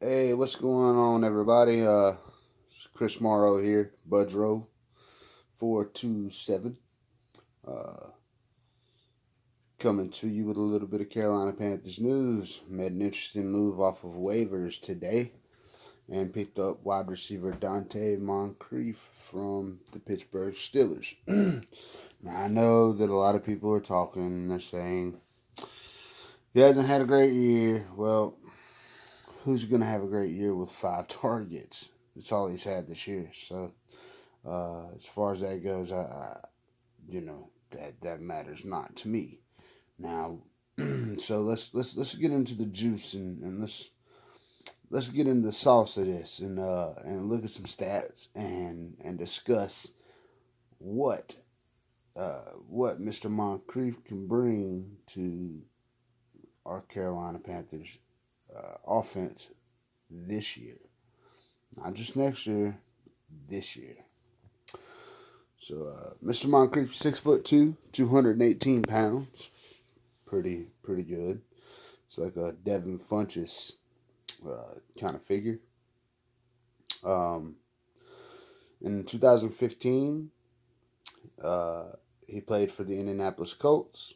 Hey, what's going on, everybody? It's Chris Morrow here, Budrow 427. Uh, Coming to you with a little bit of Carolina Panthers news. Made an interesting move off of waivers today and picked up wide receiver Donte Moncrief from the Pittsburgh Steelers. Now, I know that a lot of people are talking and they're saying he hasn't had a great year. Well, who's going to have a great year with 5 targets? That's all he's had this year. So, as far as that goes, that matters not to me. Now, so let's get into the juice and let's get into the sauce of this and look at some stats and discuss what what Mr. Moncrief can bring to our Carolina Panthers offense this year, not just next year, this year. So, Mr. Moncrief, 6'2", 218 pounds, pretty good. It's like a Devin Funchess kind of figure. Um, in 2015, uh, he played for the Indianapolis Colts.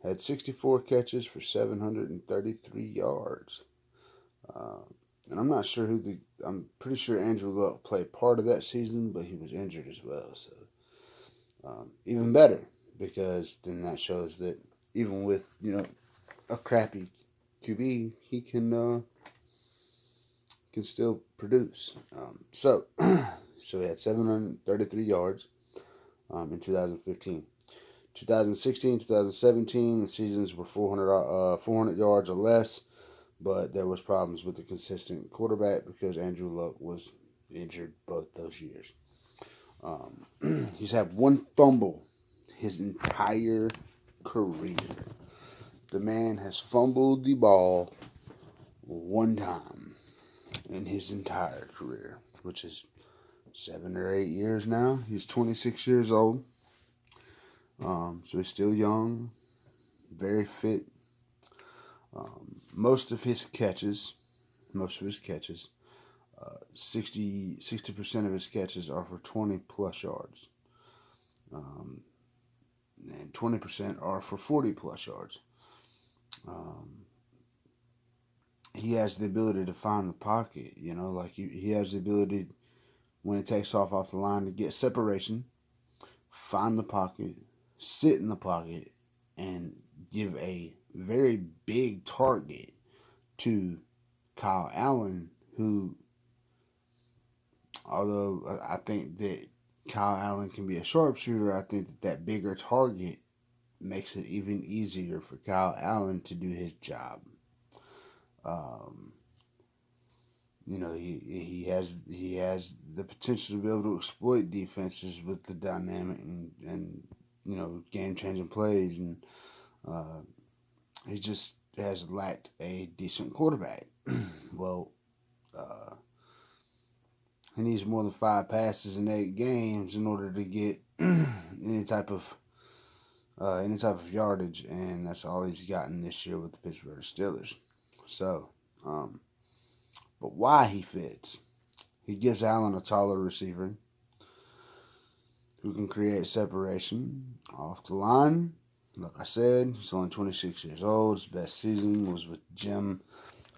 Had 64 catches for 733 yards. Uh, and I'm not sure I'm pretty sure Andrew Luck played part of that season, but he was injured as well. So, even better, because then that shows that even with a crappy QB, he can still produce. So he had 733 yards in 2015. 2016, 2017, the seasons were 400 yards or less, but there was problems with the consistent quarterback because Andrew Luck was injured both those years. He's had one fumble his entire career. The man has fumbled the ball one time in his entire career, which is 7 or 8 years now. He's 26 years old, so he's still young, very fit. Most of his catches, 60% of his catches are for 20 plus yards, and 20% are for 40 plus yards. Um, he has the ability to find the pocket. Like he has the ability when he takes off the line to get separation, find the pocket, sit in the pocket, and give a very big target to Kyle Allen, who, although I think that Kyle Allen can be a sharpshooter, I think that bigger target makes it even easier for Kyle Allen to do his job. Um, he has the potential to be able to exploit defenses with the dynamic and game changing plays, and uh, he just has lacked a decent quarterback. Well, uh, he needs more than 5 passes in 8 games in order to get any type of yardage, and that's all he's gotten this year with the Pittsburgh Steelers. So, but why he fits? He gives Allen a taller receiver who can create separation off the line. Like I said, he's only 26 years old. His best season was with Jim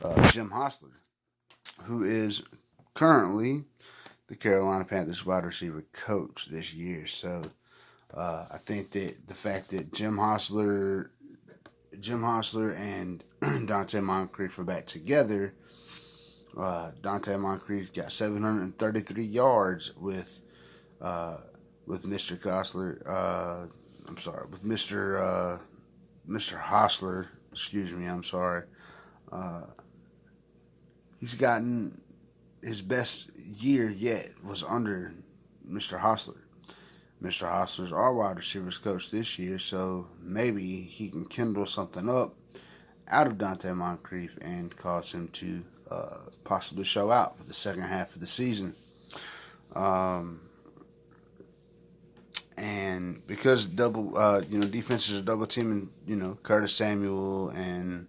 Hostler, who is currently the Carolina Panthers wide receiver coach this year. So I think that the fact that Jim Hostler and Donte Moncrief are back together. Donte Moncrief got 733 yards with Mr. Gosler. I'm sorry, with Mr. Hostler. Excuse me. I'm sorry. Uh, he's gotten his best year yet was under Mr. Hostler. Mr. Hostler's our wide receivers coach this year, so maybe he can kindle something up out of Donte Moncrief and cause him to possibly show out for the second half of the season. Um, and because defenses are double teaming, Curtis Samuel and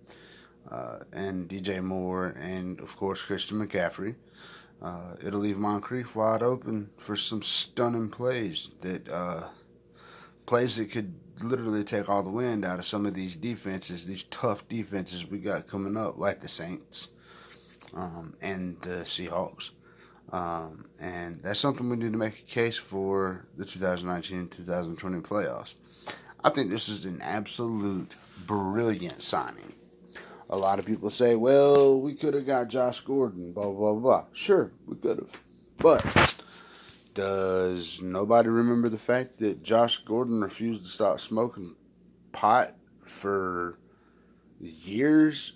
and DJ Moore, and of course Christian McCaffrey. It'll leave Moncrief wide open for some stunning plays that could literally take all the wind out of some of these defenses, these tough defenses we got coming up, like the Saints and the Seahawks. And that's something we need to make a case for the 2019-2020 playoffs. I think this is an absolute brilliant signing. A lot of people say, well, we could have got Josh Gordon, blah, blah, blah. Sure, we could have. But does nobody remember the fact that Josh Gordon refused to stop smoking pot for years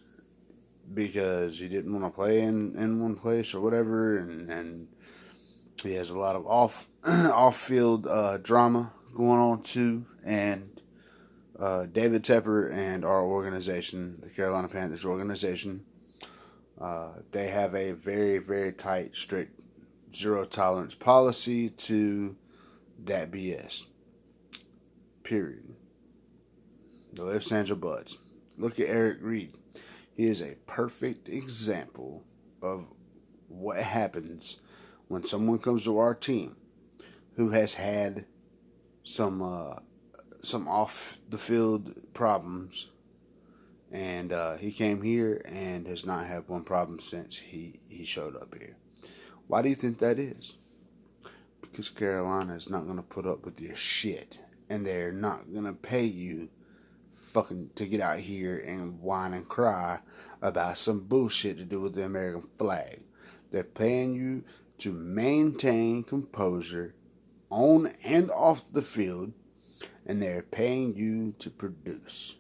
because he didn't want to play in one place or whatever, and he has a lot of off-field drama going on too, and David Tepper and our organization, the Carolina Panthers organization, they have a very, very tight, strict, zero-tolerance policy to that BS. Period. No ifs, ands, or buts. Look at Eric Reed. He is a perfect example of what happens when someone comes to our team who has had some off the field problems, and he came here and has not had one problem since he showed up here. Why do you think that is? Because Carolina is not going to put up with your shit, and they're not going to pay you fucking to get out here and whine and cry about some bullshit to do with the American flag. They're paying you to maintain composure on and off the field, and they're paying you to produce.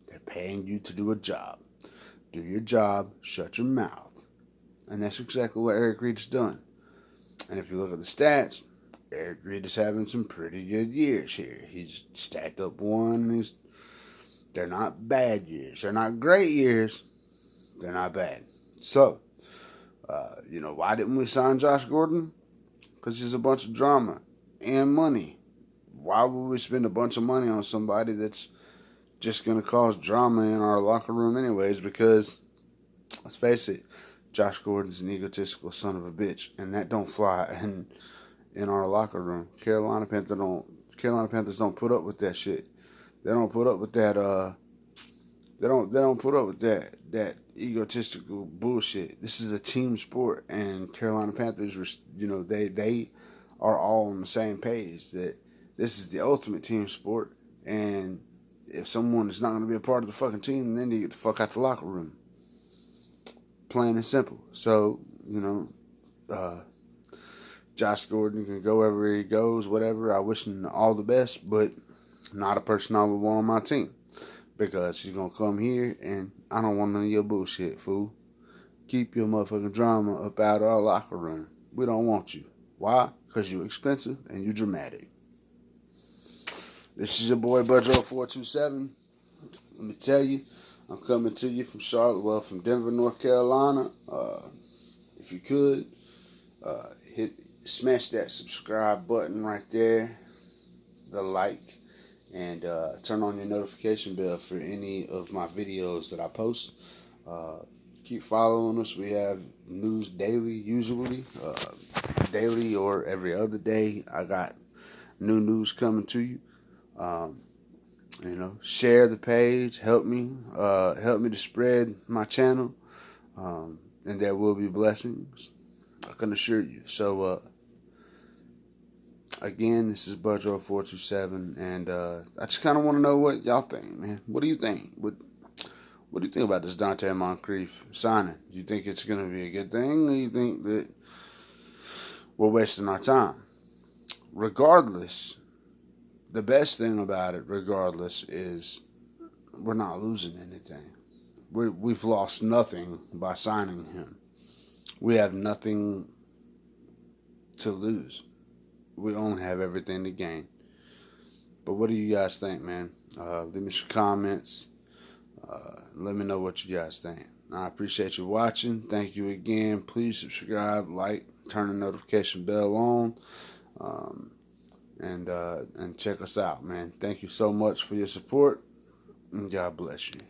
They're paying you to do a job. Do your job, shut your mouth. And that's exactly what Eric Reed has done. And if you look at the stats, Eric Reed is having some pretty good years here. He's stacked up one. They're not bad years. They're not great years. They're not bad. So, why didn't we sign Josh Gordon? Because he's a bunch of drama and money. Why would we spend a bunch of money on somebody that's just going to cause drama in our locker room anyways? Because, let's face it, Josh Gordon's an egotistical son of a bitch, and that don't fly in our locker room. Carolina Panthers don't put up with that shit. They don't put up with that. They don't put up with that egotistical bullshit. This is a team sport, and Carolina Panthers, they are all on the same page that this is the ultimate team sport, and if someone is not going to be a part of the fucking team, then they get the fuck out the locker room. Plain and simple. So, Josh Gordon can go wherever he goes, whatever. I wish him all the best, but not a person I would want on my team. Because she's going to come here, and I don't want none of your bullshit, fool. Keep your motherfucking drama up out of our locker room. We don't want you. Why? Because you're expensive and you're dramatic. This is your boy, Budro427. Let me tell you, I'm coming to you from from Denver, North Carolina. If you could, smash that subscribe button right there, the like, and turn on your notification bell for any of my videos that I post. Keep following us. We have news daily, usually. Daily or every other day, I got new news coming to you. Share the page, help me to spread my channel, and there will be blessings, I can assure you. So, again, this is Budro427, and I just kind of want to know what y'all think, man. What do you think? What do you think about this Donte Moncrief signing? Do you think it's going to be a good thing, or do you think that we're wasting our time? Regardless, the best thing about it, regardless, is we're not losing anything. We've lost nothing by signing him. We have nothing to lose. We only have everything to gain. But what do you guys think, man? Leave me some comments. Let me know what you guys think. I appreciate you watching. Thank you again. Please subscribe, like, turn the notification bell on. And check us out, man. Thank you so much for your support, and God bless you.